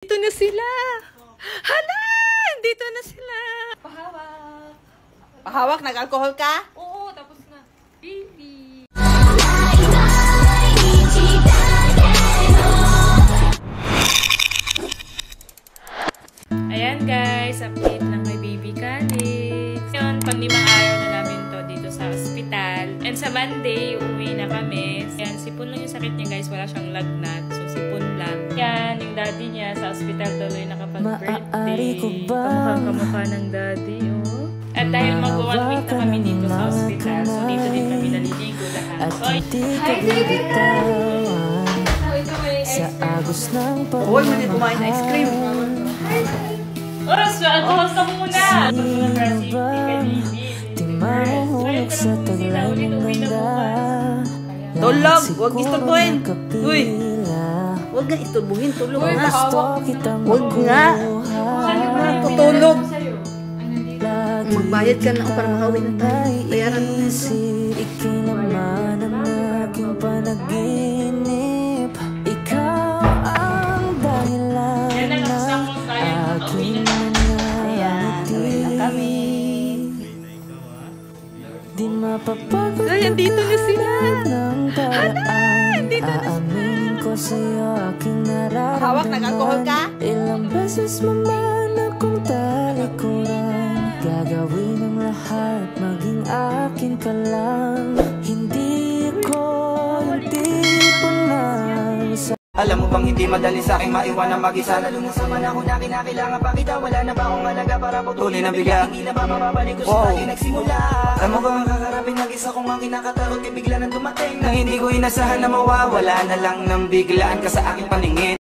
Dito na sila. Hala! Dito na sila. Pahawak. Pahawak? Nag-alcohol ka? Oo, tapos na. Baby. Ayan guys, update lang kay Baby Calix. Yun, pang-limang araw na namin to dito sa ospital. And sa Monday, uuwi na kami. Yan, sipon lang yung sakit niya guys. Wala siyang lagnat. So, sipon lang. Yan, yung daddy niya sa ospital tuloy nakapag-birthday. Kamukha ng daddy, oh. At dahil mag-1 week na kami dito sa ospital, so dito din kami naliligo lahat. So, hi, baby! Sa agos ng Uy, mali kumain na ice cream. Oras na! Oras na muna! Di mahuhulog sa taglay ng ganda. Tulog! Huwag istorbuhin! Uy! Huwag nga istorbuhin. Tulog nga. Huwag nga. Tutulog. Magbayad ka na para makauwi na tayo. Bayaran mo na ito. Ikinlaman ang aking panaginip. Ikaw ang dahilan ng aking nangyayati. Di mapapagod Ayan, dito na sila. ng paraan. Aaminin ko sa'yo aking nararamdaman. Hawak, nag-alcohol ka? Ilang beses mo man akong talikuran. Gagawin ang lahat, maging akin ka lang. Hindi ko tipunan sa Alam mo bang hindi madali sa aking maiwanan mag-isa. Lalo na sa manahon na kinakailangan pa kita. Wala na ba akong alaga para putulin ang bigla? Hindi na ba mababalik ko sa tayo nagsimula? Alam mo bang ang kakarapin mag-isa kung ang kinakatarot? Kaya bigla nang dumating na hindi ko inasahan na mawawala na lang ng biglaan ka sa aking paningin.